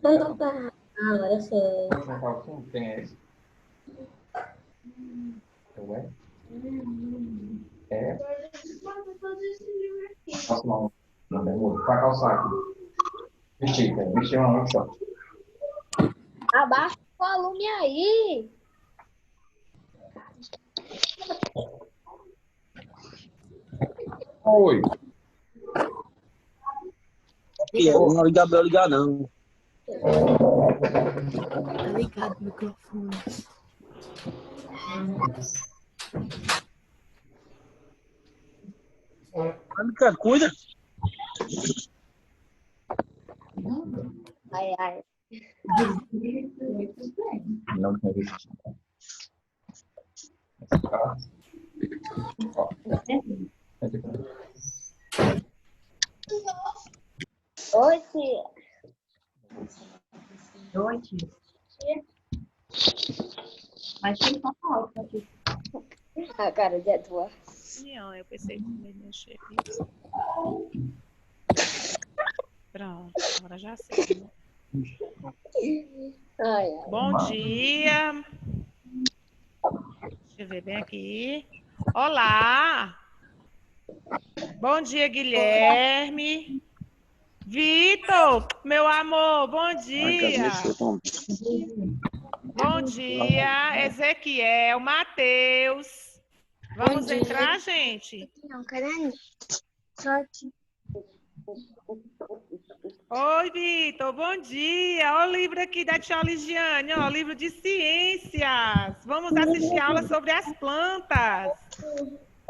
Não tá. Agora eu sei. Quem é esse? Ué? É? Passa mal. Não tem outro. Pra calçar aqui. Vestir, cara. Vestir uma mão só. Abaixa o volume aí. Oi. Não é ligar pra eu ligar, não. Tá ligado o microfone. Cara, cuida. Ai, ai. Não tem visto. Oi, tia. Oi, tia. Mas tem só alto aqui. A cara de tua. Não, eu pensei que me mexer. Pronto, agora já sei. Ai, ai. Bom dia. Deixa eu ver bem aqui. Olá. Bom dia, Guilherme. Vitor, meu amor, bom dia. Bom dia, Ezequiel, Matheus. Vamos entrar, gente? Não, caralho. Sorte. Oi, Vitor, bom dia. Olha o livro aqui da tia Ligiane, ó, livro de ciências. Vamos assistir aula sobre as plantas.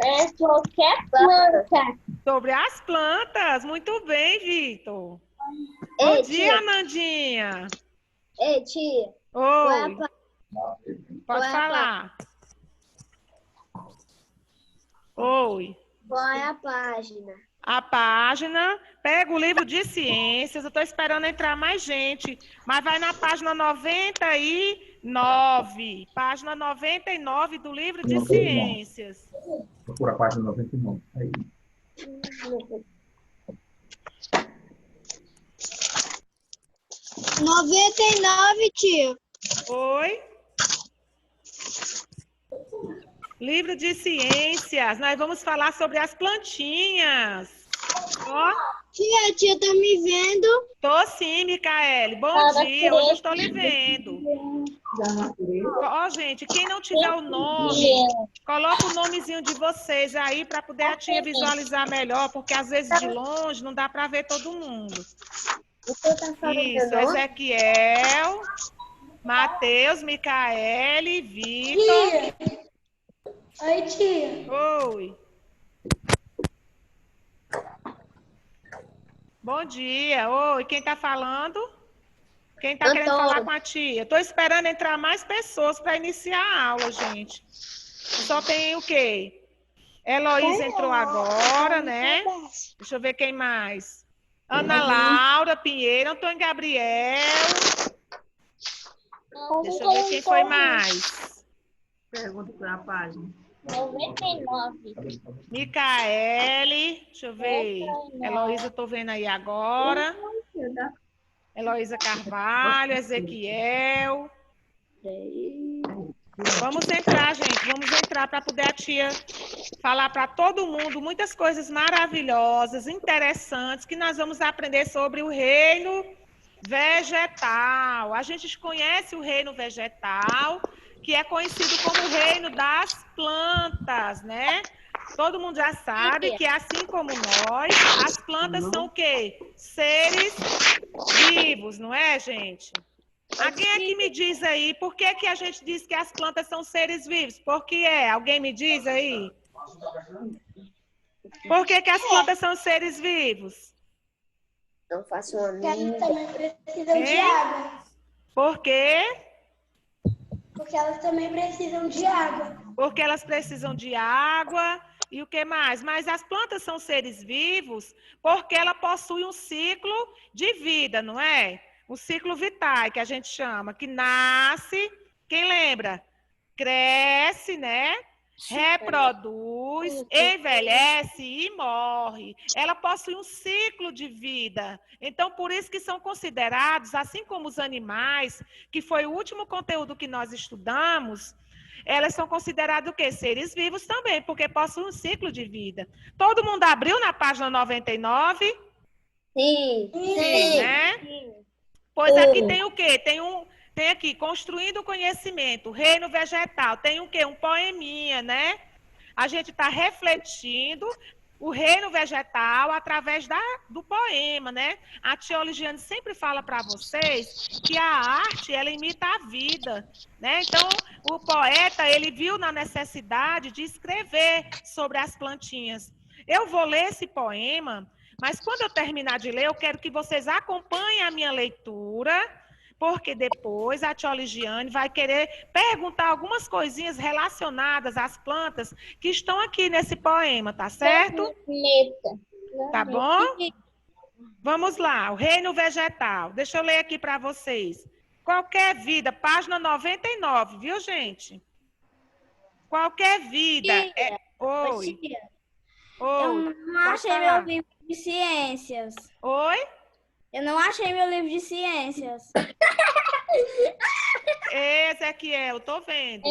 É qualquer planta. Sobre as plantas. Muito bem, Vitor. Ei, Bom dia, tia. Nandinha. Ei, tia. Qual é a Oi, pá- pode qual é a falar. Oi. Qual é a página? A página, pega o livro de ciências, eu estou esperando entrar mais gente, mas vai na página 99, página 99 do livro de 99. ciências. Procura a página 99. Aí. 99, tia. Oi? Livro de ciências, nós vamos falar sobre as plantinhas. Ó, Tia, tá me vendo? tô sim, Micaele. Bom dia, hoje eu estou lhe vendo. Ó, gente, quem não tiver o nome, coloca o nomezinho de vocês aí para poder a tia visualizar melhor, porque às vezes de longe não dá para ver todo mundo. Você tá falando Isso, meu nome? Ezequiel, Matheus, Micaele, Vitor. Oi, tia. Oi. Bom dia. Oi, quem tá falando? Quem tá querendo Antônio. falar com a tia? Tô esperando entrar mais pessoas para iniciar a aula, gente. Só tem o quê? Heloísa entrou agora, né? Deixa eu ver quem mais. Ana Laura Pinheiro, Antônio Gabriel. Deixa eu ver quem foi mais. Pergunta para a página. 99. Micaele, deixa eu ver. Heloísa, tô vendo aí agora. Heloísa Carvalho, Ezequiel. Vamos entrar, gente. Vamos entrar para poder a tia falar para todo mundo muitas coisas maravilhosas, interessantes, que nós vamos aprender sobre o reino vegetal. A gente conhece o reino vegetal, que é conhecido como o reino das plantas, né? Todo mundo já sabe que, assim como nós, as plantas são o quê? Seres vivos, não é, gente? Alguém aqui me diz aí, por que que a gente diz que as plantas são seres vivos? Por que é? Alguém me diz aí? Por que que as plantas são seres vivos? Não faço uma amiga. Elas também precisam de água. Por quê? Porque elas também precisam de água. Porque elas precisam de água e o que mais? Mas as plantas são seres vivos porque ela possui um ciclo de vida, não é? O ciclo vitae, que a gente chama, que nasce, quem lembra? Cresce, né? Reproduz, envelhece e morre. Ela possui um ciclo de vida. Então, por isso que são considerados, assim como os animais, que foi o último conteúdo que nós estudamos, elas são consideradas o quê? Seres vivos também, porque possuem um ciclo de vida. Todo mundo abriu na página 99? Sim. Sim, né? Pois aqui tem o quê? Tem aqui, construindo o conhecimento, reino vegetal. Tem o quê? Um poeminha, né? A gente está refletindo o reino vegetal através do poema, né? A tia Oligiane sempre fala para vocês que a arte, ela imita a vida, né? Então, o poeta, ele viu na necessidade de escrever sobre as plantinhas. Eu vou ler esse poema, mas quando eu terminar de ler, eu quero que vocês acompanhem a minha leitura, porque depois a tia Oligiane vai querer perguntar algumas coisinhas relacionadas às plantas que estão aqui nesse poema, tá certo? Tá bom? Vamos lá, o reino vegetal. Deixa eu ler aqui para vocês. Qualquer vida, página 99, viu, gente? Qualquer vida. Oi. Eu não achei meu livro de ciências. Oi? Eu não achei meu livro de ciências. Ezequiel, tô vendo.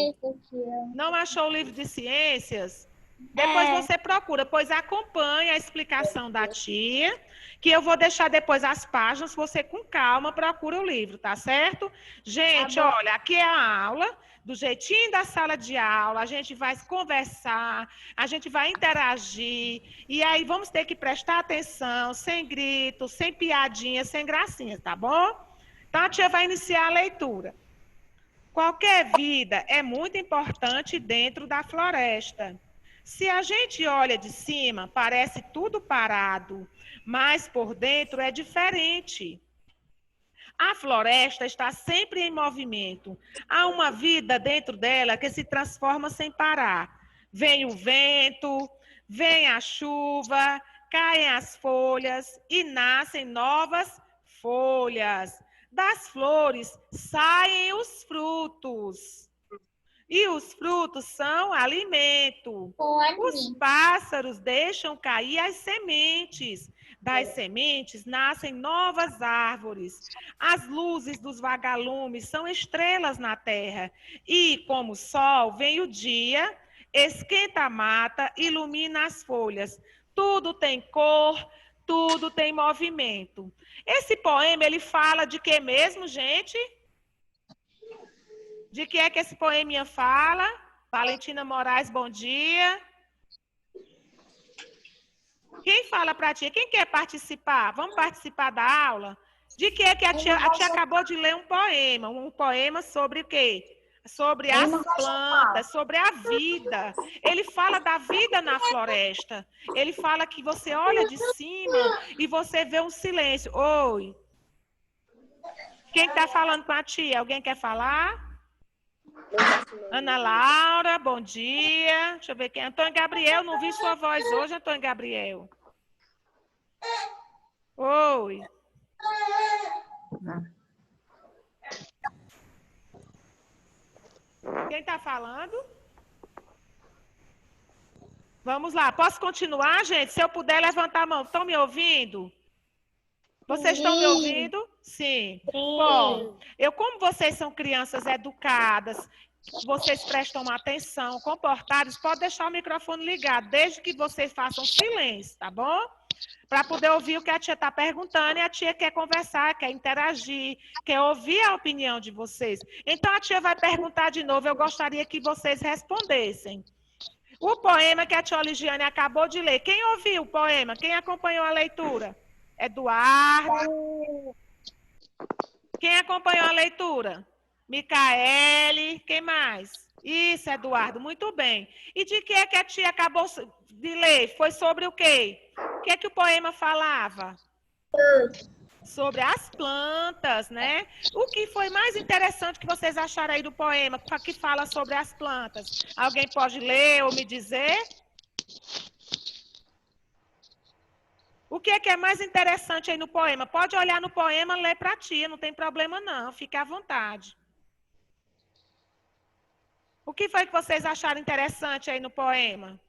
Não achou o livro de ciências? Depois você procura, pois acompanha a explicação da tia, que eu vou deixar depois as páginas, você com calma procura o livro, tá certo? Gente, Tá bom. olha, aqui é a aula, do jeitinho da sala de aula, a gente vai conversar, a gente vai interagir, e aí vamos ter que prestar atenção, sem gritos, sem piadinhas, sem gracinhas, tá bom? Então a tia vai iniciar a leitura. Qualquer vida é muito importante dentro da floresta. Se a gente olha de cima, parece tudo parado, mas por dentro é diferente. A floresta está sempre em movimento. Há uma vida dentro dela que se transforma sem parar. Vem o vento, vem a chuva, caem as folhas e nascem novas folhas. Das flores saem os frutos. E os frutos são alimento. Os pássaros deixam cair as sementes. Das sementes nascem novas árvores. As luzes dos vagalumes são estrelas na terra. E, como o sol, vem o dia, esquenta a mata, ilumina as folhas. Tudo tem cor, tudo tem movimento. Esse poema, ele fala de que mesmo, gente? De que é que esse poeminha fala? Valentina Moraes, bom dia. Quem fala para a tia? Quem quer participar? Vamos participar da aula? De que é que a tia acabou de ler um poema sobre o quê? Sobre as plantas, sobre a vida. Ele fala da vida na floresta. Ele fala que você olha de cima e você vê um silêncio. Oi. Quem está falando com a tia? Alguém quer falar? Ana Laura, bom dia. Deixa eu ver quem. Antônio Gabriel, não vi sua voz hoje, Antônio Gabriel. Oi. Quem está falando? Vamos lá, posso continuar, gente? Se eu puder levantar a mão, estão me ouvindo? Vocês estão me ouvindo? Sim. Bom, como vocês são crianças educadas, vocês prestam atenção, comportados, pode deixar o microfone ligado, desde que vocês façam silêncio, tá bom? Para poder ouvir o que a tia está perguntando, e a tia quer conversar, quer interagir, quer ouvir a opinião de vocês. Então, a tia vai perguntar de novo, eu gostaria que vocês respondessem. O poema que a tia Oligiane acabou de ler, quem ouviu o poema? Quem acompanhou a leitura? Eduardo. Quem acompanhou a leitura? Micaele. Quem mais? Isso, Eduardo, muito bem. E de que é que a tia acabou de ler? Foi sobre o quê? O que é que o poema falava? Sobre as plantas, né? O que foi mais interessante que vocês acharam aí do poema, que fala sobre as plantas? Alguém pode ler ou me dizer? O que é mais interessante aí no poema? Pode olhar no poema, ler para a tia, não tem problema não, fique à vontade. O que foi que vocês acharam interessante aí no poema?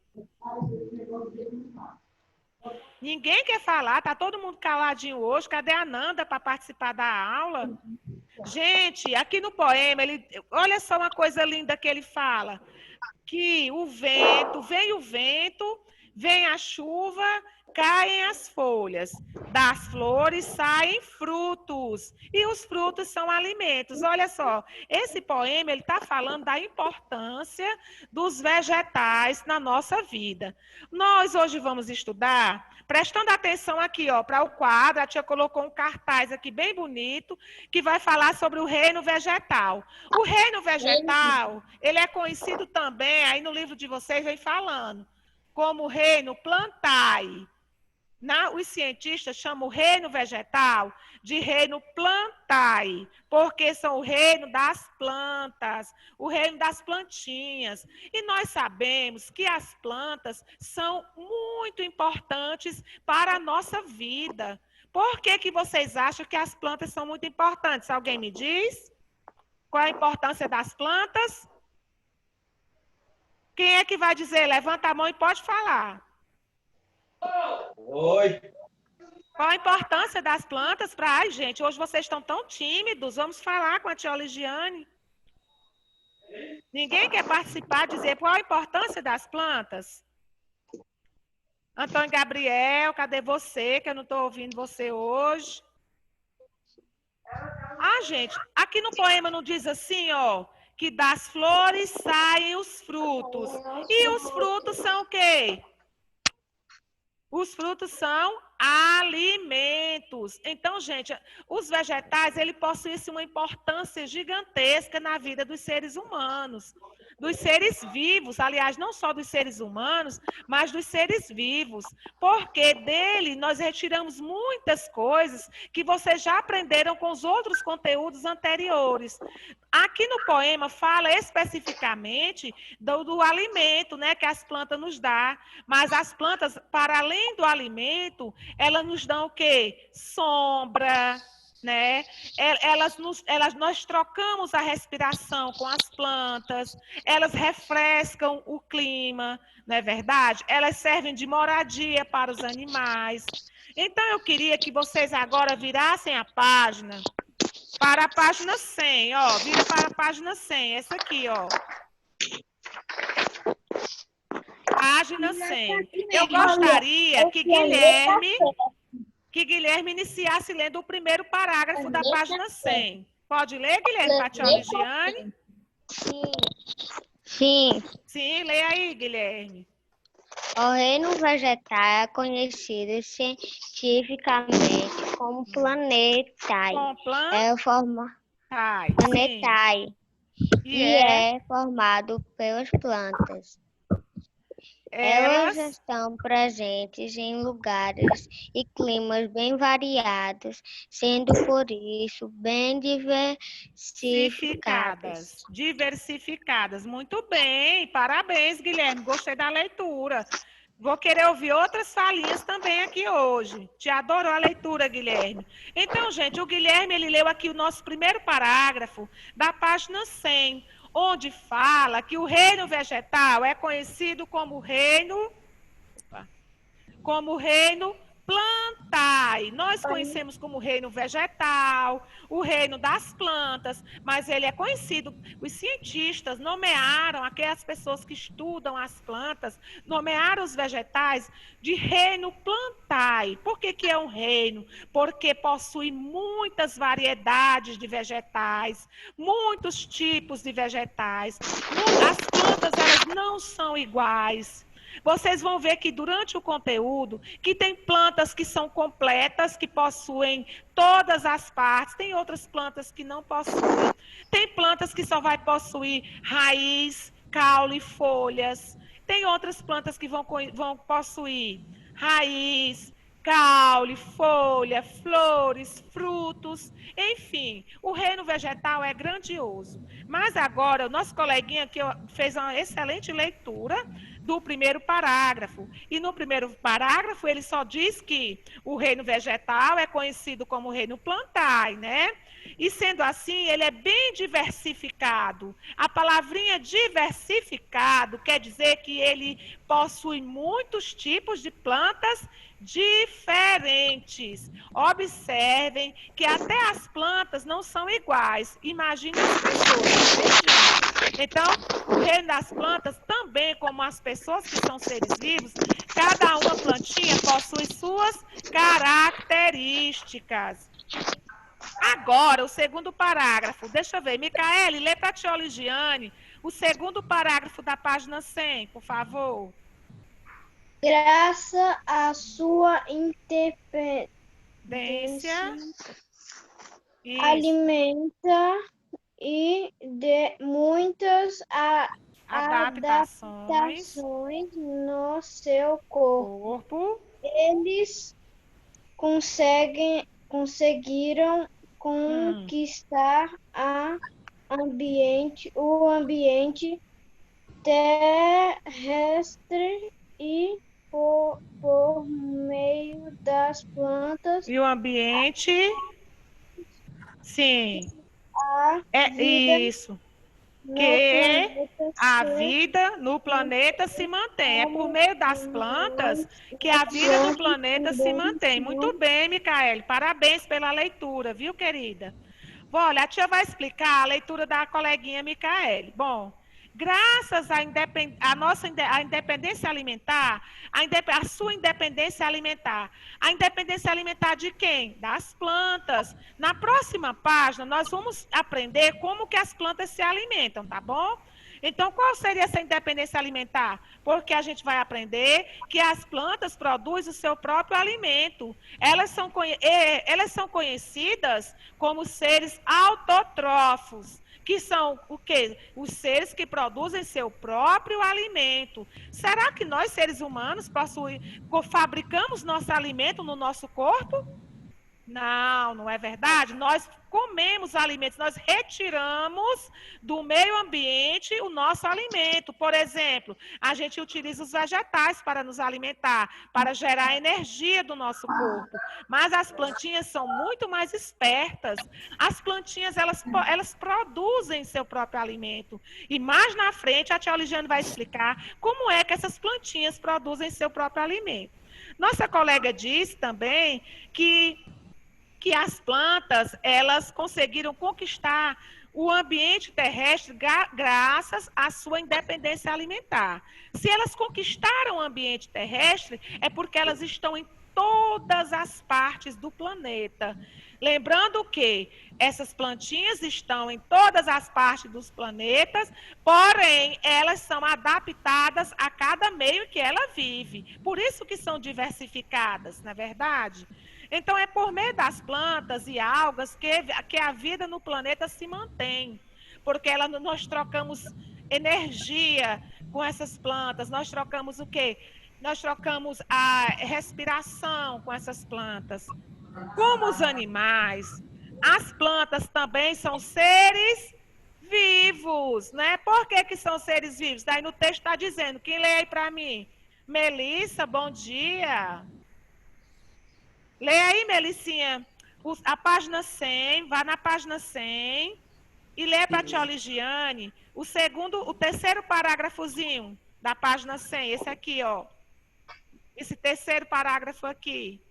Ninguém quer falar, tá todo mundo caladinho hoje. Cadê a Nanda para participar da aula? Gente, aqui no poema, olha só uma coisa linda que ele fala. Que o vento, vem a chuva, caem as folhas. Das flores saem frutos. E os frutos são alimentos. Olha só, esse poema ele está falando da importância dos vegetais na nossa vida. Nós hoje vamos estudar, prestando atenção aqui, ó, para o quadro, a tia colocou um cartaz aqui bem bonito, que vai falar sobre o reino vegetal. O reino vegetal, ele é conhecido também, aí no livro de vocês vem falando, como reino plantae. Os cientistas chamam o reino vegetal de reino plantae, porque são o reino das plantas, o reino das plantinhas. E nós sabemos que as plantas são muito importantes para a nossa vida. Por que vocês acham que as plantas são muito importantes? Alguém me diz? Qual a importância das plantas? Quem é que vai dizer? Levanta a mão e pode falar. Oi. Qual a importância das plantas para... Ai, gente, hoje vocês estão tão tímidos. Vamos falar com a tia Oligiane. Ninguém quer participar, dizer qual a importância das plantas? Antônio Gabriel, cadê você? Que eu não estou ouvindo você hoje. Ah, gente, aqui no poema não diz assim, ó, que das flores saem os frutos. E os frutos são o quê? Os frutos são alimentos. Então, gente, os vegetais, ele possuem uma importância gigantesca na vida dos seres humanos, dos seres vivos, aliás, não só dos seres humanos, mas dos seres vivos, porque dele nós retiramos muitas coisas que vocês já aprenderam com os outros conteúdos anteriores. Aqui no poema fala especificamente do alimento, né, que as plantas nos dão, mas as plantas, para além do alimento, elas nos dão o quê? Sombra, né? Nós trocamos a respiração com as plantas, elas refrescam o clima, não é verdade? Elas servem de moradia para os animais. Então, eu queria que vocês agora virassem a página para a página 100, ó. Vira para a página 100, essa aqui, ó. Página 100. Eu gostaria que Guilherme iniciasse lendo o primeiro parágrafo da página 100. Pode ler, Guilherme, para a tia Ligiane? Sim. Sim, lê aí, Guilherme. O reino vegetal é conhecido cientificamente como planetário. É planetário. E é formado pelas plantas. Elas estão presentes em lugares e climas bem variados, sendo por isso bem diversificadas. Diversificadas. Muito bem. Parabéns, Guilherme. Gostei da leitura. Vou querer ouvir outras falinhas também aqui hoje. Te adorou a leitura, Guilherme. Então, gente, o Guilherme ele leu aqui o nosso primeiro parágrafo da página 100, onde fala que o reino vegetal é conhecido como reino plantae. Nós conhecemos como reino vegetal, o reino das plantas, mas ele é conhecido, os cientistas nomearam, aquelas pessoas que estudam as plantas, nomearam os vegetais de reino plantae. Por que que é um reino? Porque possui muitas variedades de vegetais, muitos tipos de vegetais. As plantas, elas não são iguais. Vocês vão ver que durante o conteúdo, que tem plantas que são completas, que possuem todas as partes, tem outras plantas que não possuem, tem plantas que só vai possuir raiz, caule e folhas, tem outras plantas que vão possuir raiz, caule, folha, flores, frutos, enfim, o reino vegetal é grandioso. Mas agora, o nosso coleguinha aqui fez uma excelente leitura do primeiro parágrafo. E no primeiro parágrafo, ele só diz que o reino vegetal é conhecido como reino plantae, né? E sendo assim, ele é bem diversificado. A palavrinha diversificado quer dizer que ele possui muitos tipos de plantas diferentes. Observem que até as plantas não são iguais. Imagine as pessoas. Então, o reino das plantas também, como as pessoas que são seres vivos, cada uma plantinha possui suas características. Agora, o segundo parágrafo. Deixa eu ver. Micaele, lê para a tia Oligiane o segundo parágrafo da página 100, por favor. Graças à sua independência, alimenta e de muitas adaptações no seu corpo. Eles conseguiram conquistar o ambiente terrestre e por meio das plantas. E o ambiente? Sim. Isso. Que a vida no planeta se mantém. É por meio das plantas que a vida no planeta se mantém. Muito bem, Micaele. Parabéns pela leitura, viu, querida? Bom, olha, a tia vai explicar a leitura da coleguinha Micaele. Bom, graças à independência alimentar, a sua independência alimentar. A independência alimentar de quem? Das plantas. Na próxima página, nós vamos aprender como que as plantas se alimentam, tá bom? Então, qual seria essa independência alimentar? Porque a gente vai aprender que as plantas produzem o seu próprio alimento. Elas são conhecidas como seres autótrofos, que são o quê? Os seres que produzem seu próprio alimento. Será que nós, seres humanos, fabricamos nosso alimento no nosso corpo? Não, não é verdade? Nós comemos alimentos, nós retiramos do meio ambiente o nosso alimento. Por exemplo, a gente utiliza os vegetais para nos alimentar, para gerar energia do nosso corpo. Mas as plantinhas são muito mais espertas. As plantinhas, elas produzem seu próprio alimento. E mais na frente, a tia Oligiane vai explicar como é que essas plantinhas produzem seu próprio alimento. Nossa colega disse também que as plantas, elas conseguiram conquistar o ambiente terrestre graças à sua independência alimentar. Se elas conquistaram o ambiente terrestre, é porque elas estão em todas as partes do planeta. Lembrando que essas plantinhas estão em todas as partes dos planetas, porém, elas são adaptadas a cada meio que ela vive. Por isso que são diversificadas, não é verdade? Então, é por meio das plantas e algas que a vida no planeta se mantém. Porque nós trocamos energia com essas plantas. Nós trocamos o quê? Nós trocamos a respiração com essas plantas. Como os animais, as plantas também são seres vivos, né? Por que são seres vivos? Daí no texto está dizendo. Quem lê aí para mim? Melissa, bom dia. Lê aí, Melicinha, a página 100, vá na página 100 e lê para a tia Oligiane o terceiro parágrafozinho da página 100, esse aqui, ó. Esse terceiro parágrafo aqui.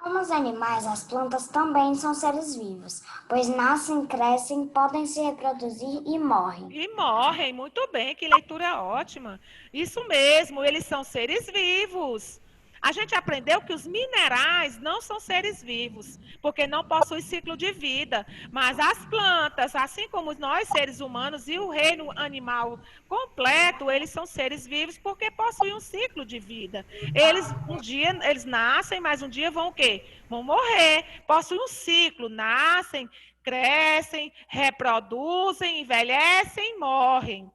Como os animais, as plantas também são seres vivos, pois nascem, crescem, podem se reproduzir e morrem. E morrem, muito bem, que leitura ótima. Isso mesmo, eles são seres vivos. A gente aprendeu que os minerais não são seres vivos, porque não possuem ciclo de vida. Mas as plantas, assim como nós, seres humanos, e o reino animal completo, eles são seres vivos porque possuem um ciclo de vida. Eles nascem, mas um dia vão o quê? Vão morrer. Possuem um ciclo, nascem, crescem, reproduzem, envelhecem e morrem.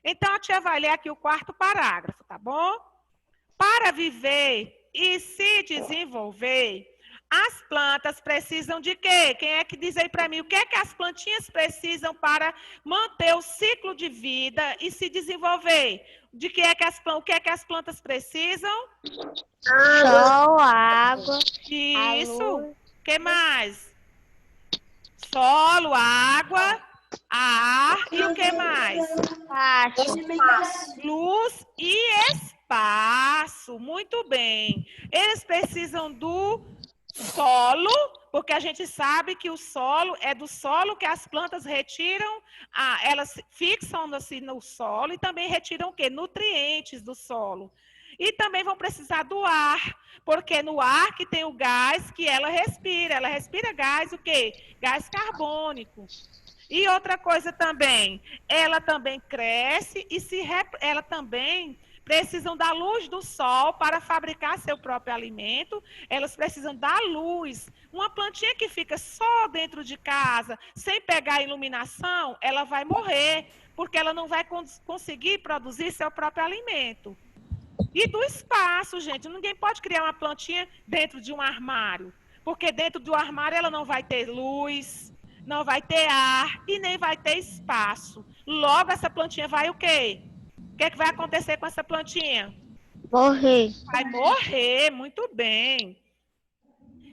Então, a tia vai ler aqui o 4º parágrafo, tá bom? Para viver e se desenvolver, as plantas precisam de quê? Quem é que diz aí para mim? O que é que as plantinhas precisam para manter o ciclo de vida e se desenvolver? O que é que as plantas precisam? Sol, água. Isso. O que mais? Solo, água, ar e o que mais? Luz e espaço. Muito bem. Eles precisam do solo, porque a gente sabe que o solo é do solo que as plantas retiram, elas fixam-se no solo e também retiram o quê? Nutrientes do solo. E também vão precisar do ar, porque no ar que tem o gás que ela respira gás o quê? Gás carbônico. E outra coisa também, ela também cresce e ela também precisam da luz do sol para fabricar seu próprio alimento, elas precisam da luz. Uma plantinha que fica só dentro de casa, sem pegar iluminação, ela vai morrer, porque ela não vai conseguir produzir seu próprio alimento. E do espaço, gente, ninguém pode criar uma plantinha dentro de um armário, porque dentro do armário ela não vai ter luz, não vai ter ar e nem vai ter espaço. Logo, essa plantinha vai o quê? O que é que vai acontecer com essa plantinha? Morrer. Vai morrer, muito bem.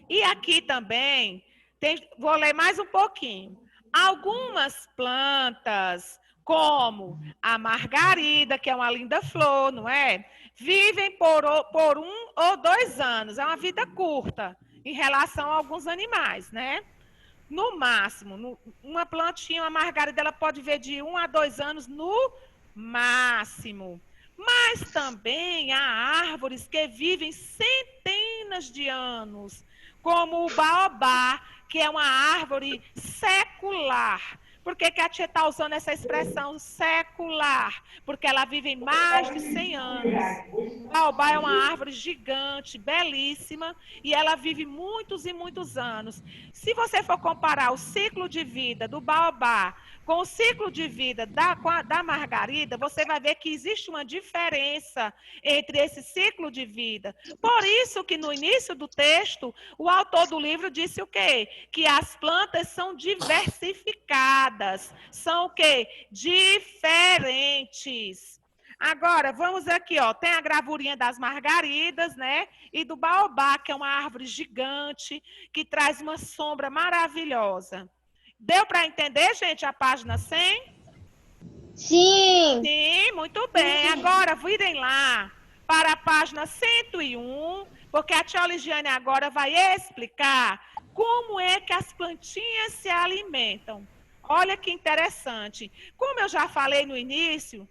E aqui também, vou ler mais um pouquinho. Algumas plantas, como a margarida, que é uma linda flor, não é? Vivem por 1 ou 2 anos. É uma vida curta em relação a alguns animais, né? No máximo, uma plantinha, uma margarida, ela pode viver de 1 a 2 anos no máximo. Mas também há árvores que vivem centenas de anos, como o baobá, que é uma árvore secular. Por que a tia está usando essa expressão secular? Porque ela vive mais de 100 anos. O baobá é uma árvore gigante, belíssima, e ela vive muitos e muitos anos. Se você for comparar o ciclo de vida do baobá com o ciclo de vida da margarida, você vai ver que existe uma diferença entre esse ciclo de vida. Por isso que no início do texto, o autor do livro disse o quê? Que as plantas são diversificadas, são o quê? Diferentes. Agora, vamos aqui, ó, tem a gravurinha das margaridas, né? E do baobá, que é uma árvore gigante, que traz uma sombra maravilhosa. Deu para entender, gente, a página 100? Sim. Sim, muito bem. Agora, virem lá para a página 101, porque a tia Ligiane agora vai explicar como é que as plantinhas se alimentam. Olha que interessante. Como eu já falei no início,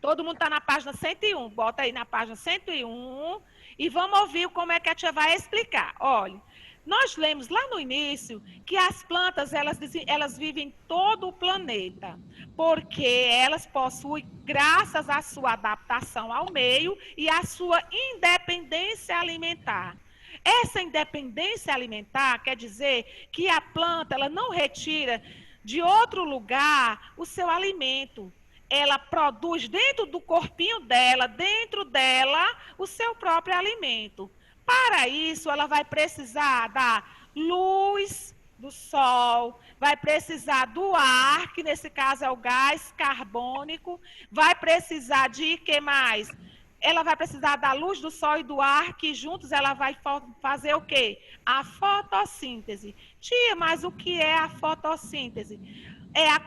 todo mundo está na página 101. Bota aí na página 101 e vamos ouvir como é que a tia vai explicar. Olha. Nós lemos lá no início que as plantas, elas vivem em todo o planeta, porque elas possuem, graças à sua adaptação ao meio e à sua independência alimentar. Essa independência alimentar quer dizer que a planta, ela não retira de outro lugar o seu alimento. Ela produz dentro do corpinho dela, dentro dela, o seu próprio alimento. Para isso, ela vai precisar da luz do sol, vai precisar do ar, que nesse caso é o gás carbônico, vai precisar de que mais? Ela vai precisar da luz do sol e do ar, que juntos ela vai fazer o quê? A fotossíntese. Tia, mas o que é a fotossíntese?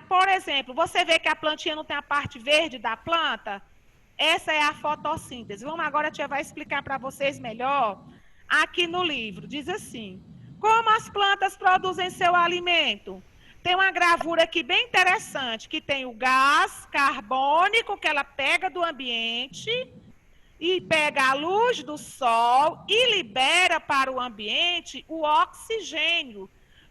Por exemplo, você vê que a plantinha não tem a parte verde da planta? Essa é a fotossíntese. Vamos agora, a tia vai explicar para vocês melhor aqui no livro. Diz assim: como as plantas produzem seu alimento? Tem uma gravura aqui bem interessante, que tem o gás carbônico que ela pega do ambiente e pega a luz do sol e libera para o ambiente o oxigênio.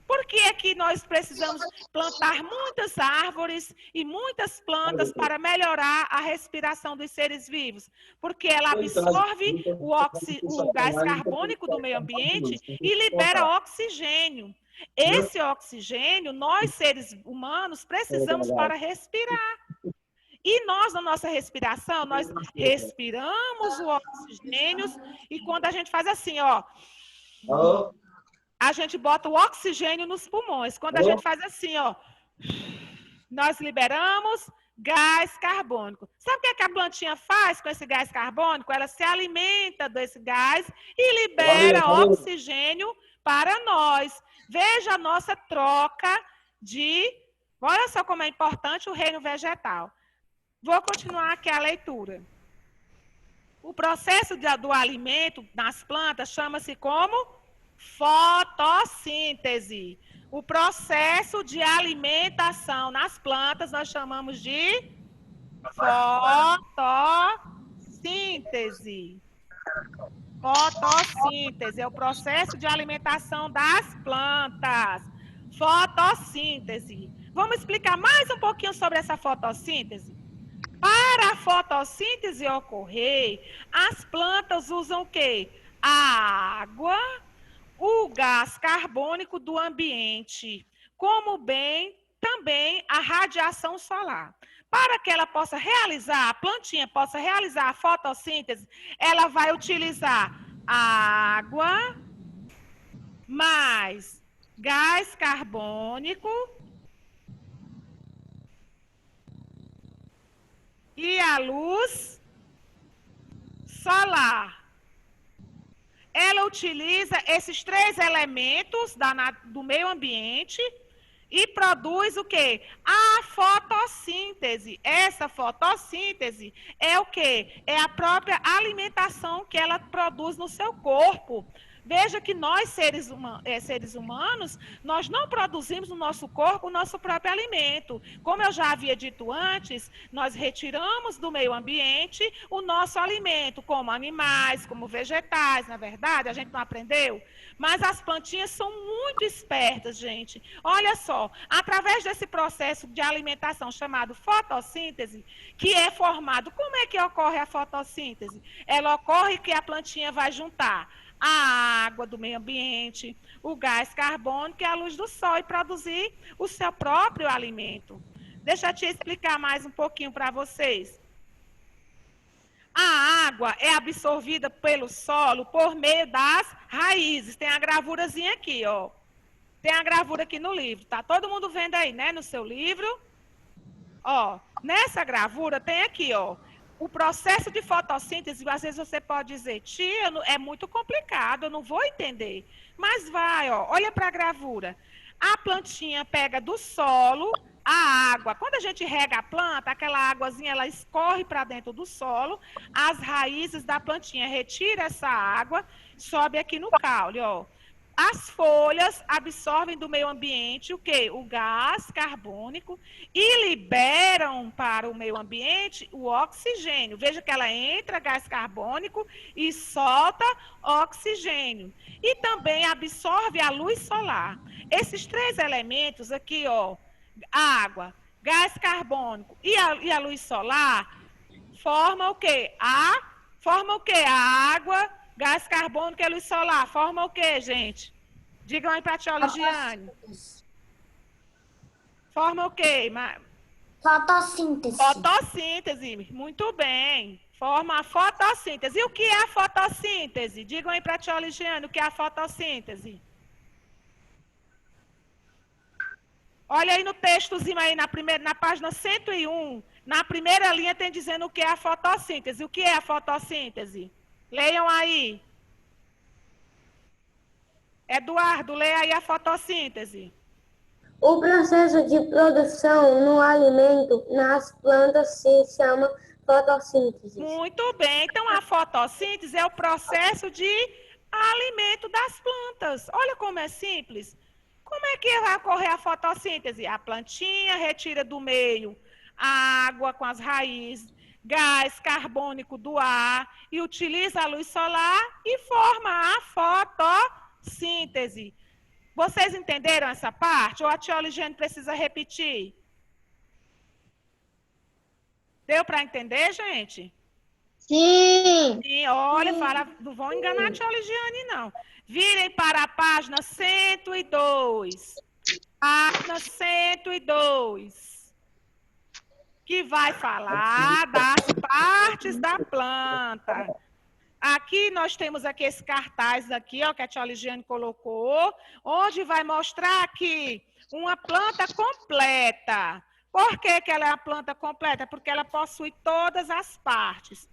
Por que é que nós precisamos plantar muitas árvores e muitas plantas para melhorar a respiração dos seres vivos? Porque ela absorve o gás carbônico do meio ambiente e libera oxigênio. Esse oxigênio, nós seres humanos, precisamos para respirar. E nós, na nossa respiração, nós respiramos o oxigênio e quando a gente faz assim, ó, a gente bota o oxigênio nos pulmões. Quando a gente faz assim, ó, nós liberamos gás carbônico. Sabe o que é que a plantinha faz com esse gás carbônico? Ela se alimenta desse gás e libera oxigênio para nós. Veja a nossa troca de... Olha só como é importante o reino vegetal. Vou continuar aqui a leitura. O processo do alimento nas plantas chama-se como fotossíntese. O processo de alimentação nas plantas nós chamamos de fotossíntese. Fotossíntese é o processo de alimentação das plantas. Fotossíntese. Vamos explicar mais um pouquinho sobre essa fotossíntese? Para a fotossíntese ocorrer, as plantas usam o quê? A água, o gás carbônico do ambiente, como bem também a radiação solar. Para que ela possa realizar, a plantinha possa realizar a fotossíntese, ela vai utilizar água, mais gás carbônico e a luz solar. Ela utiliza esses três elementos do meio ambiente e produz o quê? A fotossíntese. Essa fotossíntese é o quê? É a própria alimentação que ela produz no seu corpo. Veja que nós, seres humanos, nós não produzimos no nosso corpo o nosso próprio alimento. Como eu já havia dito antes, nós retiramos do meio ambiente o nosso alimento, como animais, como vegetais, na verdade, a gente não aprendeu? Mas as plantinhas são muito espertas, gente. Olha só, através desse processo de alimentação chamado fotossíntese, que é formado, como é que ocorre a fotossíntese? Ela ocorre que a plantinha vai juntar a água do meio ambiente, o gás carbônico e a luz do sol e produzir o seu próprio alimento. Deixa eu te explicar mais um pouquinho para vocês. A água é absorvida pelo solo por meio das raízes. Tem a gravurazinha aqui, ó. Tem a gravura aqui no livro. Tá todo mundo vendo aí, né, no seu livro? Ó, nessa gravura tem aqui, ó. O processo de fotossíntese, às vezes você pode dizer, tia, é muito complicado, eu não vou entender. Mas vai, ó, olha para a gravura. A plantinha pega do solo a água. Quando a gente rega a planta, aquela águazinha, ela escorre para dentro do solo, as raízes da plantinha retiram essa água, sobe aqui no caule, ó. As folhas absorvem do meio ambiente o quê? O gás carbônico e liberam para o meio ambiente o oxigênio. Veja que ela entra gás carbônico e solta oxigênio. E também absorve a luz solar. Esses três elementos aqui, ó, água, gás carbônico e a luz solar, formam o quê? Forma o quê? A água, gás carbônico e a luz solar. Forma o quê, gente? Digam aí para a tia Ligiane. Forma o quê? Fotossíntese. Fotossíntese. Muito bem. Forma a fotossíntese. E o que é a fotossíntese? Digam aí para a tia Ligiane o que é a fotossíntese. Olha aí no textozinho aí, na página 101. Na primeira linha tem dizendo o que é a fotossíntese. O que é a fotossíntese? Leiam aí. Eduardo, leia aí a fotossíntese. O processo de produção no alimento nas plantas se chama fotossíntese. Muito bem. Então, a fotossíntese é o processo de alimento das plantas. Olha como é simples. Como é que vai ocorrer a fotossíntese? A plantinha retira do meio a água com as raízes, gás carbônico do ar e utiliza a luz solar e forma a fotossíntese. Vocês entenderam essa parte? Ou a tia Oligene precisa repetir? Deu para entender, gente? Sim. Sim, olha, não vão enganar a tia Ligiane, não. Virem para a página 102. Página 102. Que vai falar das partes da planta. Aqui nós temos aqui esse cartaz aqui, ó, que a tia Ligiane colocou, onde vai mostrar aqui uma planta completa. Por que que ela é a planta completa? Porque ela possui todas as partes.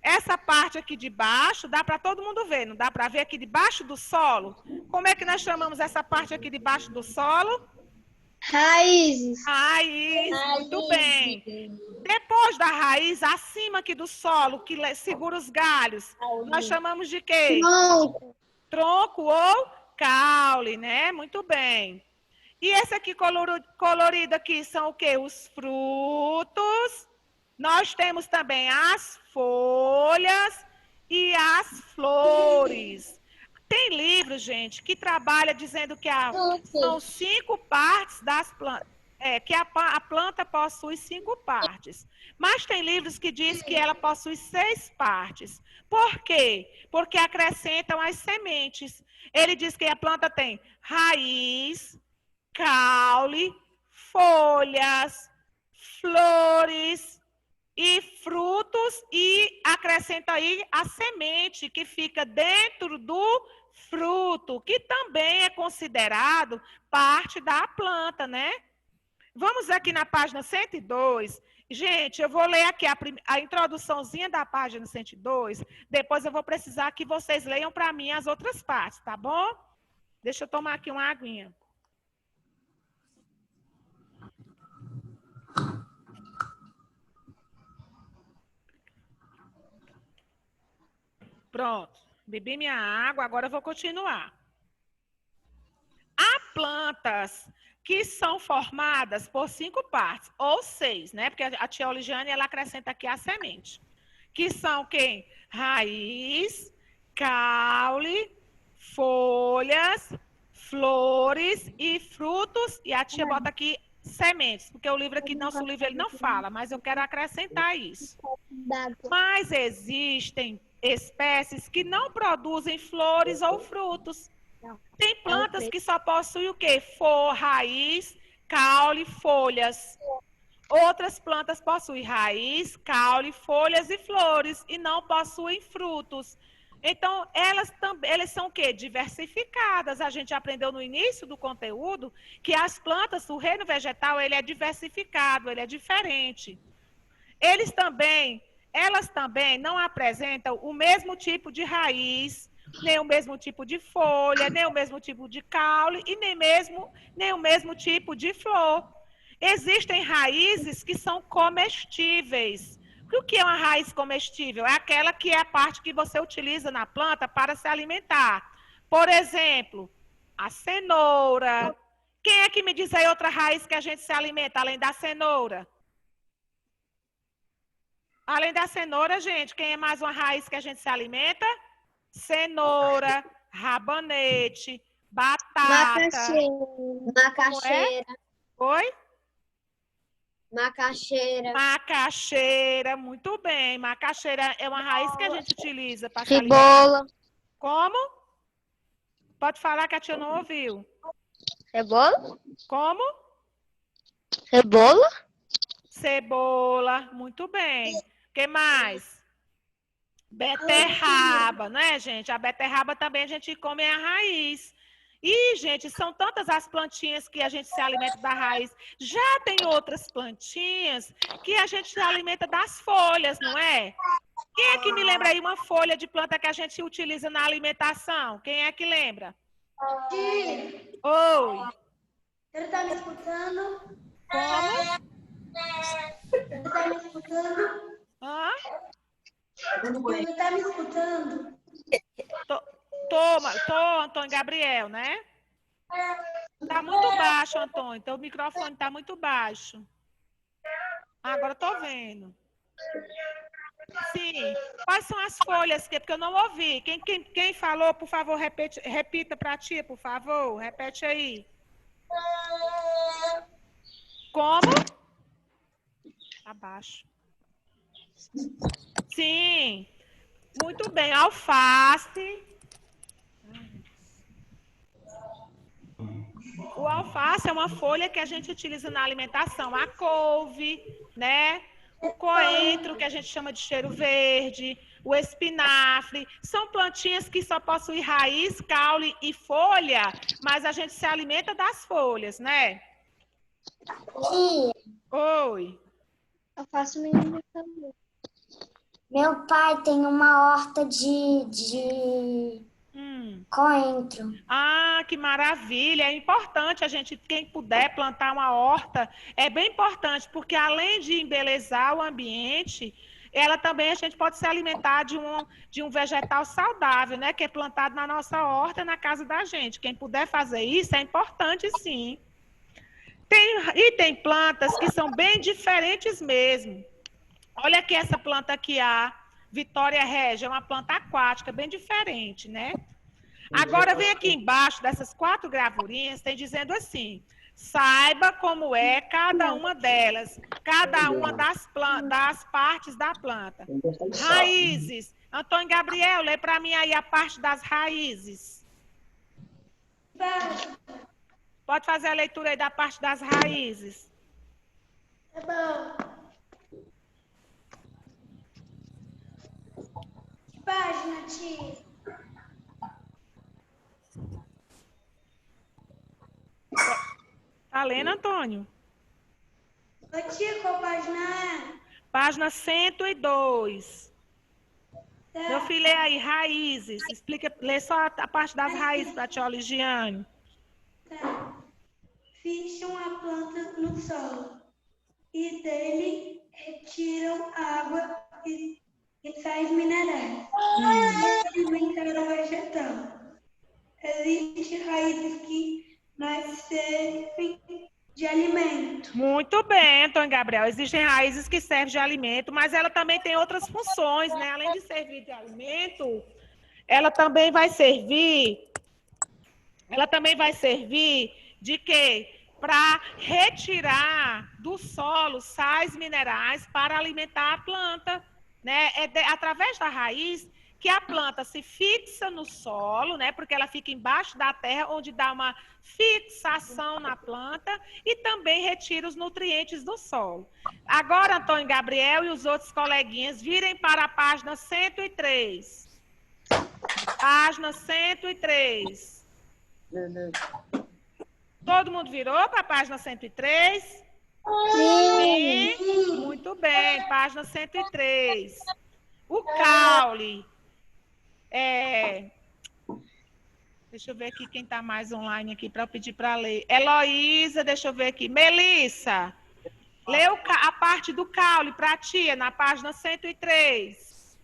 Essa parte aqui de baixo, dá para todo mundo ver, não dá para ver aqui debaixo do solo? Como é que nós chamamos essa parte aqui debaixo do solo? Raízes. Raiz, muito bem. Depois da raiz, acima aqui do solo, que segura os galhos, nós chamamos de quê? Tronco. Tronco ou caule, né? Muito bem. E esse aqui colorido aqui são o quê? Os frutos. Nós temos também as folhas e as flores. Tem livro, gente, que trabalha dizendo que são 5 partes das plantas, que a planta possui 5 partes. Mas tem livros que diz que ela possui 6 partes. Por quê? Porque acrescentam as sementes. Ele diz que a planta tem raiz, caule, folhas, flores e frutos, e acrescenta aí a semente que fica dentro do fruto, que também é considerado parte da planta, né? Vamos aqui na página 102. Gente, eu vou ler aqui a introduçãozinha da página 102, depois eu vou precisar que vocês leiam para mim as outras partes, tá bom? Deixa eu tomar aqui uma aguinha. Pronto, bebi minha água, agora eu vou continuar. Há plantas que são formadas por 5 partes, ou 6, né? Porque a tia Oligiane, ela acrescenta aqui a semente. Que são quem? Raiz, caule, folhas, flores e frutos. E a tia bota aqui sementes, porque o livro aqui, nosso livro, ele não fala, mas eu quero acrescentar isso. Mas existem espécies que não produzem flores ou frutos. Tem plantas que só possuem o quê? Raiz, caule, folhas. Outras plantas possuem raiz, caule, folhas e flores e não possuem frutos. Então, elas são o quê? Diversificadas. A gente aprendeu no início do conteúdo que as plantas, o reino vegetal, ele é diversificado, ele é diferente. Elas também não apresentam o mesmo tipo de raiz, nem o mesmo tipo de folha, nem o mesmo tipo de caule e nem o mesmo tipo de flor. Existem raízes que são comestíveis. O que é uma raiz comestível? É aquela que é a parte que você utiliza na planta para se alimentar. Por exemplo, a cenoura. Quem é que me diz aí outra raiz que a gente se alimenta, além da cenoura? Além da cenoura, gente, quem é mais uma raiz que a gente se alimenta? Cenoura, rabanete, batata. Macaxeira. Oi? Macaxeira. Macaxeira, muito bem. Macaxeira é uma raiz que a gente utiliza para se alimentar. Cebola. Como? Pode falar que a tia não ouviu. Cebola? Como? Cebola? Cebola, muito bem. O que mais? Beterraba, não é, gente? A beterraba também a gente come a raiz. E, gente, são tantas as plantinhas que a gente se alimenta da raiz. Já tem outras plantinhas que a gente se alimenta das folhas, não é? Quem é que me lembra aí uma folha de planta que a gente utiliza na alimentação? Quem é que lembra? Oi. Ele está me escutando? Como? Ele está me escutando? Hã? Ele está me escutando? Tô, Antônio Gabriel, né? Tá muito baixo, Antônio. Teu microfone tá muito baixo. Agora eu tô vendo. Sim. Quais são as folhas? Porque eu não ouvi. Quem falou, por favor, repita para ti, por favor. Repete aí. Como? Abaixo. Sim. Muito bem. Alface. O alface é uma folha que a gente utiliza na alimentação. A couve, né? O coentro, que a gente chama de cheiro verde, o espinafre, são plantinhas que só possuem raiz, caule e folha, mas a gente se alimenta das folhas, né? Tia, Oi. Eu faço menino também. meu pai tem uma horta de coentro. Ah, que maravilha! É importante a gente, quem puder plantar uma horta, é bem importante, porque além de embelezar o ambiente, ela também a gente pode se alimentar de um vegetal saudável, né? Que é plantado na nossa horta, na casa da gente. Quem puder fazer isso é importante, sim. Tem plantas que são bem diferentes mesmo. Olha aqui essa planta aqui, a Vitória Regia, é uma planta aquática, bem diferente, né? Agora vem aqui embaixo dessas 4 gravurinhas, tem dizendo assim: saiba como é cada uma delas, cada uma das partes da planta. Raízes. Antônio Gabriel, lê para mim aí a parte das raízes. Pode fazer a leitura aí da parte das raízes. Tá bom. Que página, tia? Tá lendo, Antônio? Ô, tia, qual página é? Página 102. Tá. Meu filho, lê aí, raízes. Explica, lê só a parte das raízes para a tia Ligiane. Tá. Fixam a planta no solo e dele retiram água e sais minerais para alimentar o vegetal. Existem raízes que nos servem de alimento. Muito bem, Antônio Gabriel. Existem raízes que servem de alimento, mas ela também tem outras funções, né? Além de servir de alimento, ela também vai servir de quê? Para retirar do solo sais minerais para alimentar a planta, né? Através da raiz que a planta se fixa no solo, né? Porque ela fica embaixo da terra, onde dá uma fixação na planta e também retira os nutrientes do solo. Agora, Antônio Gabriel e os outros coleguinhas, virem para a página 103. Página 103. Todo mundo virou para a página 103? Sim. Muito bem, página 103. O caule. Deixa eu ver aqui quem está mais online aqui para eu pedir para ler. Heloísa, deixa eu ver aqui. Melissa, lê a parte do caule para a tia, na página 103.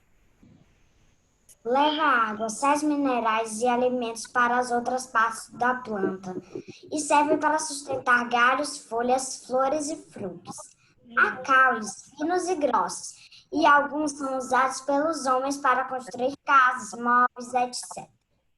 Leva água, sais minerais e alimentos para as outras partes da planta e serve para sustentar galhos, folhas, flores e frutos. Há caules finos e grossos e alguns são usados pelos homens para construir casas, móveis, etc.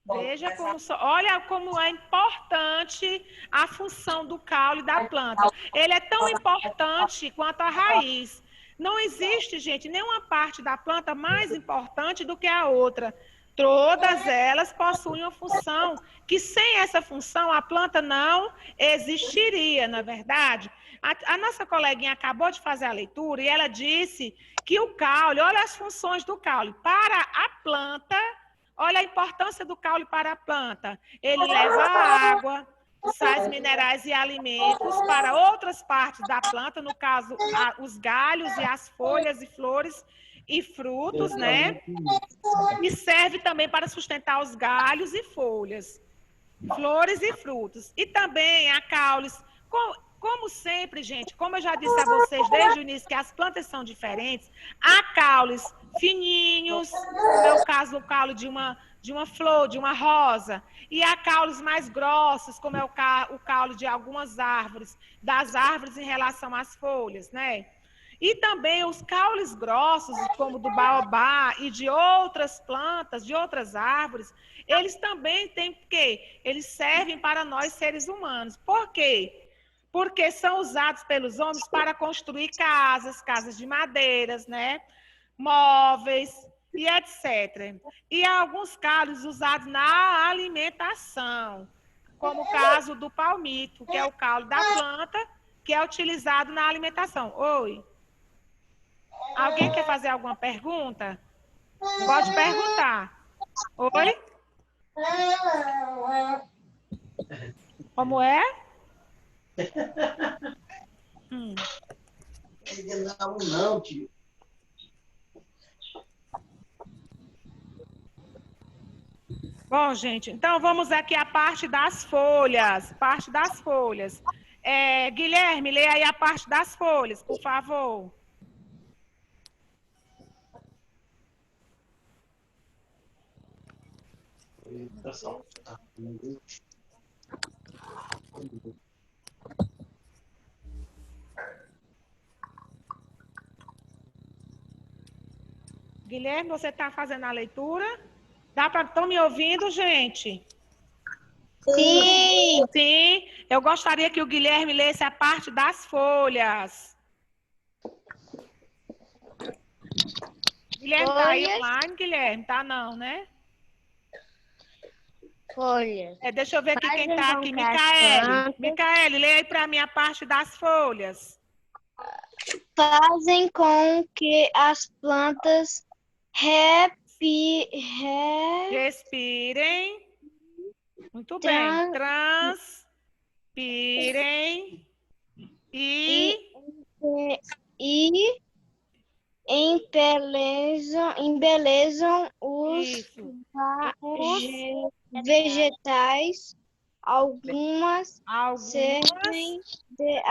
Veja olha como é importante a função do caule da planta. Ele é tão importante quanto a raiz. Não existe, gente, nenhuma parte da planta mais importante do que a outra. Todas elas possuem uma função que sem essa função a planta não existiria, não é verdade? A nossa coleguinha acabou de fazer a leitura e ela disse que o caule, olha as funções do caule para a planta, olha a importância do caule para a planta. Ele leva água, sais minerais e alimentos para outras partes da planta, no caso, os galhos e as folhas e flores e frutos, né? E serve também para sustentar os galhos e folhas, flores e frutos. E também há caules, como sempre, gente, como eu já disse a vocês desde o início, que as plantas são diferentes, há caules fininhos, no meu caso, o caule de de uma flor, de uma rosa. E há caules mais grossos, como é o caule de algumas árvores, das árvores em relação às folhas, né? E também os caules grossos, como do baobá e de outras plantas, de outras árvores, eles também têm que eles servem para nós seres humanos. Por quê? Porque são usados pelos homens para construir casas de madeiras, né? Móveis e etc. E há alguns caules usados na alimentação, como o caso do palmito, que é o caule da planta, que é utilizado na alimentação. Oi? Alguém quer fazer alguma pergunta? Pode perguntar. Oi? Como é? Não, tio. Bom, gente, então vamos aqui à parte das folhas. Parte das folhas. Guilherme, lê aí a parte das folhas, por favor. Guilherme, você está fazendo a leitura? Estão me ouvindo, gente? Sim. Sim. Eu gostaria que o Guilherme lesse a parte das folhas. Guilherme está aí online, Guilherme? Tá não, né? Folhas. Deixa eu ver aqui quem Fazem está com aqui. que as Micaele. plantas- Micaele, lê aí para mim a parte das folhas. Fazem com que as plantas Respirem. Muito bem. Transpirem. E embelezam os isso. vegetais. Algumas servem Algumas. de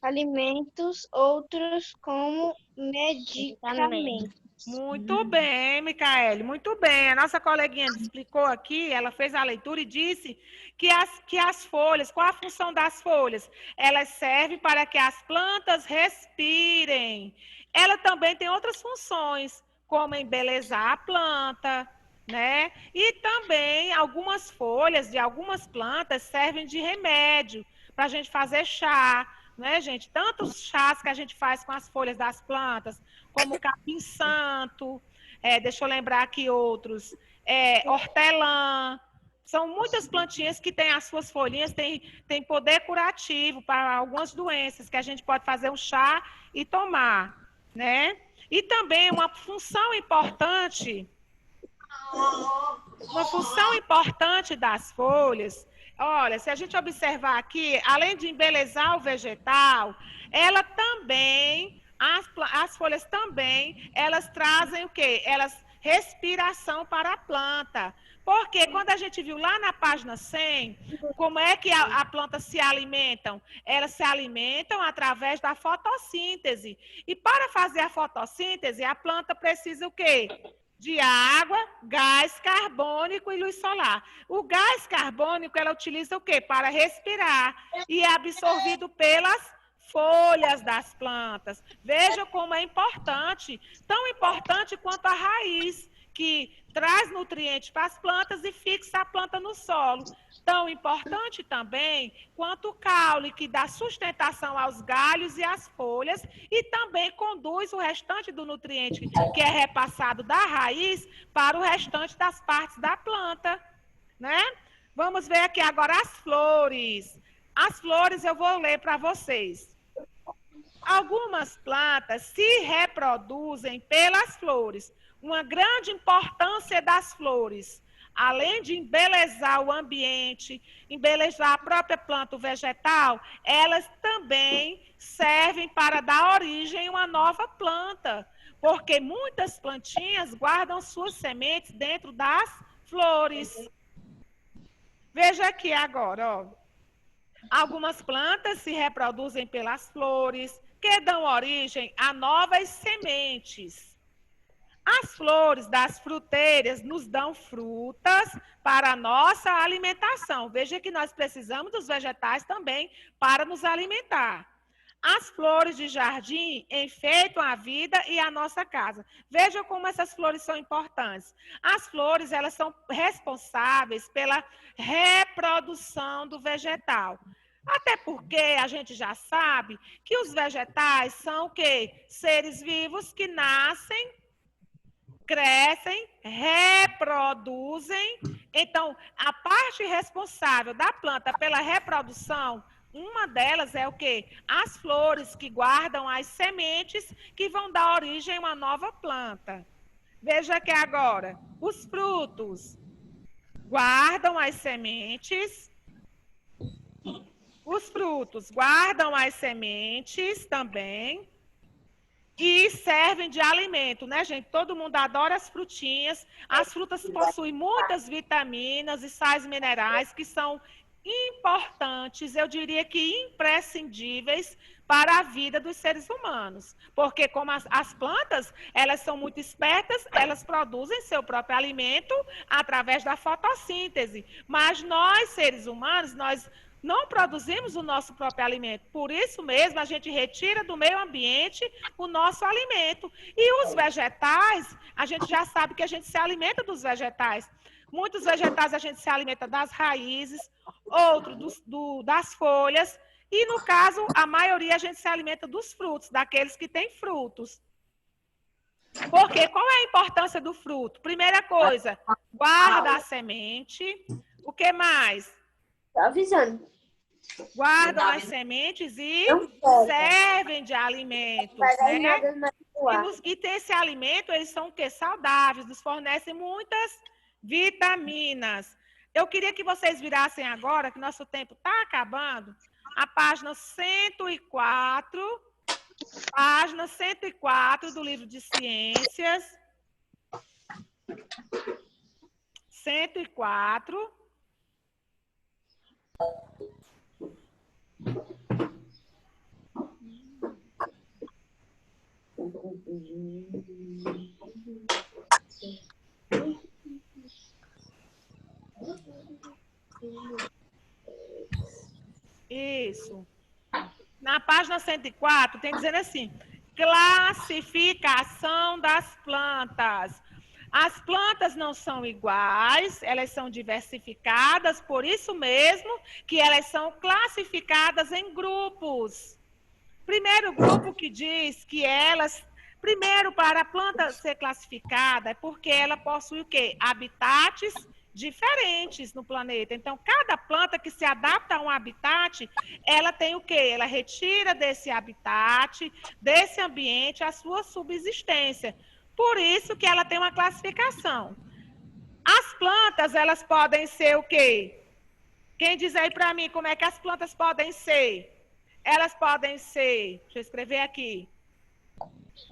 alimentos, outros como medicamentos. Muito bem, Micaele, muito bem. A nossa coleguinha explicou aqui, ela fez a leitura e disse que as folhas, qual a função das folhas? Elas servem para que as plantas respirem. Ela também tem outras funções, como embelezar a planta, né? E também algumas folhas de algumas plantas servem de remédio para a gente fazer chá, né, gente? Tantos chás que a gente faz com as folhas das plantas, como capim-santo, deixa eu lembrar aqui outros, hortelã. São muitas plantinhas que têm as suas folhinhas, têm poder curativo para algumas doenças, que a gente pode fazer um chá e tomar, né? E também uma função importante das folhas, olha, se a gente observar aqui, além de embelezar o vegetal, ela também, as folhas também, elas trazem o quê? Elas respiração para a planta. Porque quando a gente viu lá na página 100, como é que a planta se alimentam? Elas se alimentam através da fotossíntese. E para fazer a fotossíntese, a planta precisa o quê? De água, gás carbônico e luz solar. O gás carbônico, ela utiliza o quê? Para respirar. E é absorvido pelas folhas das plantas. Veja como é importante, tão importante quanto a raiz, que traz nutrientes para as plantas e fixa a planta no solo. Tão importante também quanto o caule, que dá sustentação aos galhos e às folhas e também conduz o restante do nutriente que é repassado da raiz para o restante das partes da planta, né? Vamos ver aqui agora as flores. As flores eu vou ler para vocês. Algumas plantas se reproduzem pelas flores. Uma grande importância das flores, além de embelezar o ambiente, embelezar a própria planta, o vegetal, elas também servem para dar origem a uma nova planta, porque muitas plantinhas guardam suas sementes dentro das flores. Veja aqui agora, ó. Algumas plantas se reproduzem pelas flores, que dão origem a novas sementes. As flores das fruteiras nos dão frutas para a nossa alimentação. Veja que nós precisamos dos vegetais também para nos alimentar. As flores de jardim enfeitam a vida e a nossa casa. Veja como essas flores são importantes. As flores, elas são responsáveis pela reprodução do vegetal. Até porque a gente já sabe que os vegetais são o quê? Seres vivos que nascem, crescem, reproduzem. Então, a parte responsável da planta pela reprodução, uma delas é o quê? As flores que guardam as sementes que vão dar origem a uma nova planta. Veja que agora, os frutos guardam as sementes. Os frutos guardam as sementes também. E servem de alimento, né, gente? Todo mundo adora as frutinhas. As frutas possuem muitas vitaminas e sais minerais que são importantes, eu diria que imprescindíveis para a vida dos seres humanos. Porque como as plantas, elas são muito espertas, elas produzem seu próprio alimento através da fotossíntese. Mas nós, seres humanos, nós não produzimos o nosso próprio alimento. Por isso mesmo, a gente retira do meio ambiente o nosso alimento. E os vegetais, a gente já sabe que a gente se alimenta dos vegetais. Muitos vegetais a gente se alimenta das raízes, outros das folhas. E, no caso, a maioria a gente se alimenta dos frutos, daqueles que têm frutos. Porque qual é a importância do fruto? Primeira coisa, guarda a semente. O que mais? Tô avisando. Guardam as sementes e servem de alimentos, né? E ter esse alimento, eles são o quê? Saudáveis, nos fornecem muitas vitaminas. Eu queria que vocês virassem agora, que nosso tempo está acabando, a página 104, página 104 do livro de ciências. 104. Isso. Na página 104, tem dizendo assim: classificação das plantas. As plantas não são iguais, elas são diversificadas, por isso mesmo que elas são classificadas em grupos. Primeiro grupo que diz que elas, primeiro, para a planta ser classificada, é porque ela possui o quê? Habitats diferentes no planeta. Então, cada planta que se adapta a um habitat, ela tem o quê? Ela retira desse habitat, desse ambiente, a sua subsistência. Por isso que ela tem uma classificação. As plantas, elas podem ser o quê? Quem diz aí para mim como é que as plantas podem ser? Elas podem ser, deixa eu escrever aqui,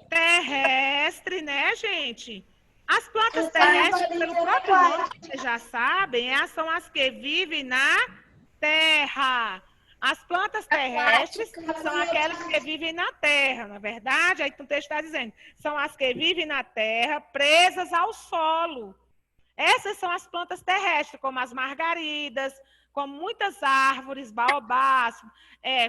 terrestre, né, gente? As plantas terrestres, pelo próprio nome, vocês já sabem, são as que vivem na terra. As plantas terrestres são aquelas que vivem na terra, na verdade, aí o texto está dizendo, são as que vivem na terra, presas ao solo. Essas são as plantas terrestres, como as margaridas, como muitas árvores, baobás,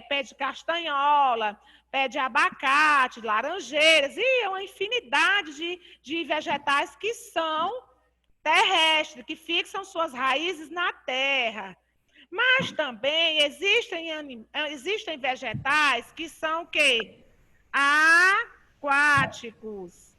pé de castanhola, pé de abacate, laranjeiras, e uma infinidade de vegetais que são terrestres, que fixam suas raízes na terra. Mas também existem vegetais que são o quê? Aquáticos.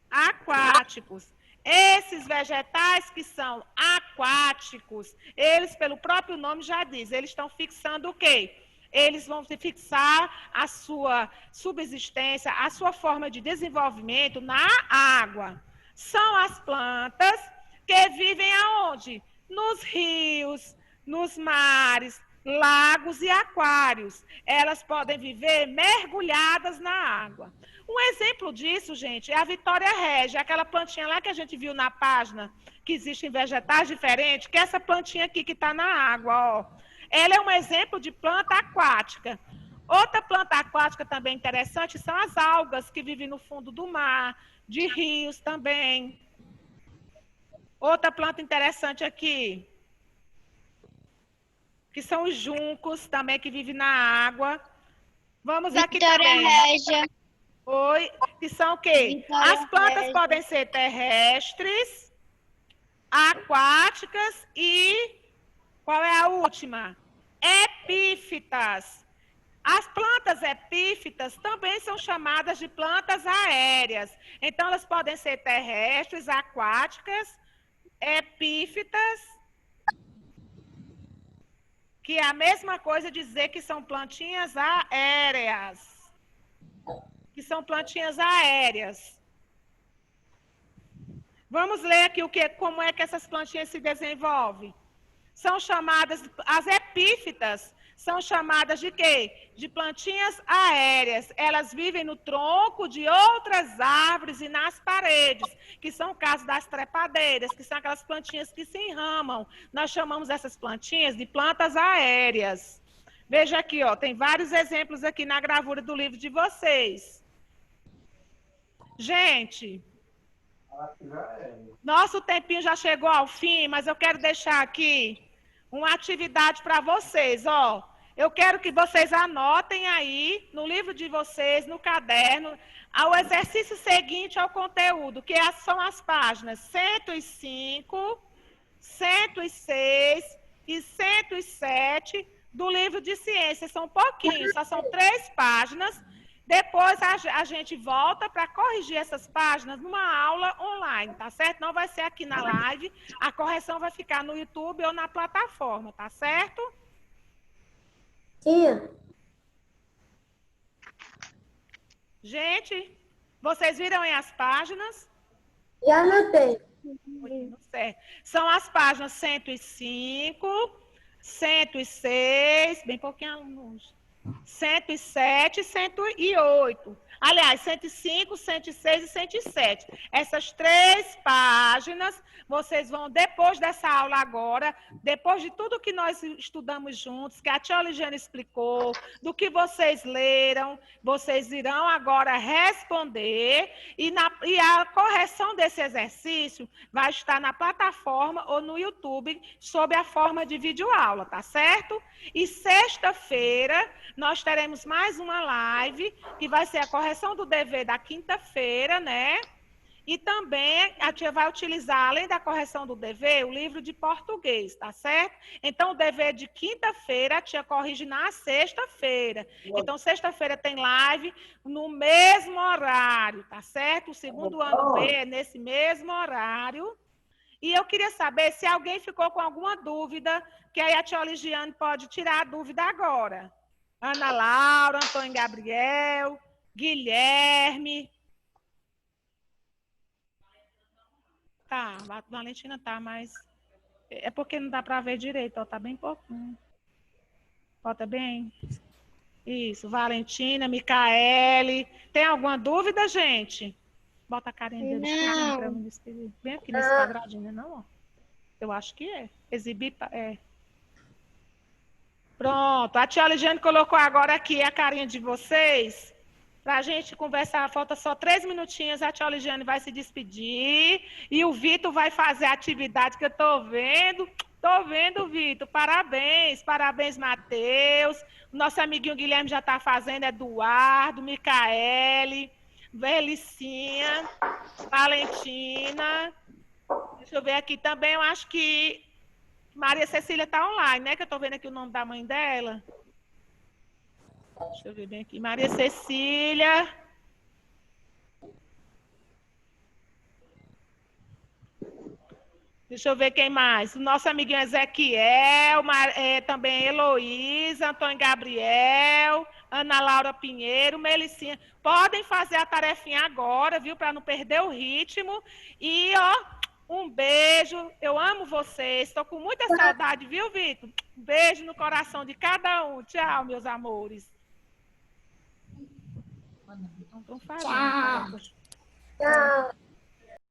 Aquáticos. Esses vegetais que são aquáticos, eles, pelo próprio nome já diz, eles estão fixando o quê? Eles vão fixar a sua subsistência, a sua forma de desenvolvimento na água. São as plantas que vivem aonde? Nos rios, nos mares, lagos e aquários. Elas podem viver mergulhadas na água. Um exemplo disso, gente, é a Vitória Régia, aquela plantinha lá que a gente viu na página, que existem vegetais diferentes, que é essa plantinha aqui que está na água, ó. Ela é um exemplo de planta aquática. Outra planta aquática também interessante são as algas que vivem no fundo do mar, de rios também. Outra planta interessante aqui, que são os juncos também que vivem na água. Vamos aqui também. Régia. Oi, que são o quê? Vitória As plantas Régia. podem ser terrestres, aquáticas e qual é a última? Epífitas. As plantas epífitas também são chamadas de plantas aéreas. Então, elas podem ser terrestres, aquáticas, epífitas, que é a mesma coisa dizer que são plantinhas aéreas. Que são plantinhas aéreas. Vamos ler aqui como é que essas plantinhas se desenvolvem. São chamadas, as epífitas são chamadas de quê? De plantinhas aéreas. Elas vivem no tronco de outras árvores e nas paredes, que são o caso das trepadeiras, que são aquelas plantinhas que se enramam. Nós chamamos essas plantinhas de plantas aéreas. Veja aqui, ó, tem vários exemplos aqui na gravura do livro de vocês. Gente, nosso tempinho já chegou ao fim, mas eu quero deixar aqui uma atividade para vocês, ó. Eu quero que vocês anotem aí no livro de vocês, no caderno, ao exercício seguinte ao conteúdo, que são as páginas 105, 106 e 107 do livro de ciências. São pouquinhos, só são 3 páginas. Depois a gente volta para corrigir essas páginas numa aula online, tá certo? Não vai ser aqui na live, a correção vai ficar no YouTube ou na plataforma, tá certo? Tia, Gente, vocês viram aí as páginas? já anotei. Certo. São as páginas 105, 106, bem pouquinho alunos. 107 e 108. Aliás, 105, 106 e 107. Essas 3 páginas, vocês vão, depois dessa aula agora, depois de tudo que nós estudamos juntos, que a tia Oligiane explicou, do que vocês leram, vocês irão agora responder e a correção desse exercício vai estar na plataforma ou no YouTube sob a forma de videoaula, tá certo? E sexta-feira nós teremos mais uma live, que vai ser a correção do dever da quinta-feira, né? E também a tia vai utilizar, além da correção do dever, o livro de português, tá certo? Então, o dever de quinta-feira, a tia corrige na sexta-feira. Então, sexta-feira tem live no mesmo horário, tá certo? O segundo ano B é nesse mesmo horário. E eu queria saber se alguém ficou com alguma dúvida, que aí a tia Oligiane pode tirar a dúvida agora. Ana Laura, Antônio Gabriel, Guilherme. Tá, Valentina tá, mas é porque não dá para ver direito, ó, tá bem pouquinho. Bota bem. Isso, Valentina, Micaele. Tem alguma dúvida, gente? Bota a carinha dele para me despedir. Bem aqui nesse quadradinho, não, ó. Eu acho que é. Exibir, é. Pronto, a tia Oligiane colocou agora aqui a carinha de vocês, para a gente conversar. Falta só 3 minutinhos, a tia Oligiane vai se despedir e o Vitor vai fazer a atividade que eu estou vendo. Estou vendo, Vitor. Parabéns, parabéns, Matheus. O nosso amiguinho Guilherme já está fazendo, Eduardo, Micaele, Velicinha, Valentina. Deixa eu ver aqui também, eu acho que Maria Cecília está online, né? Que eu estou vendo aqui o nome da mãe dela. Deixa eu ver bem aqui. Maria Cecília. Deixa eu ver quem mais. O nosso amiguinho Ezequiel, também Heloísa, Antônio Gabriel, Ana Laura Pinheiro, Melicinha. Podem fazer a tarefinha agora, viu? Para não perder o ritmo. E, ó, um beijo. Eu amo vocês. Estou com muita saudade, viu, Vitor? Um beijo no coração de cada um. Tchau, meus amores. Tchau. Tchau.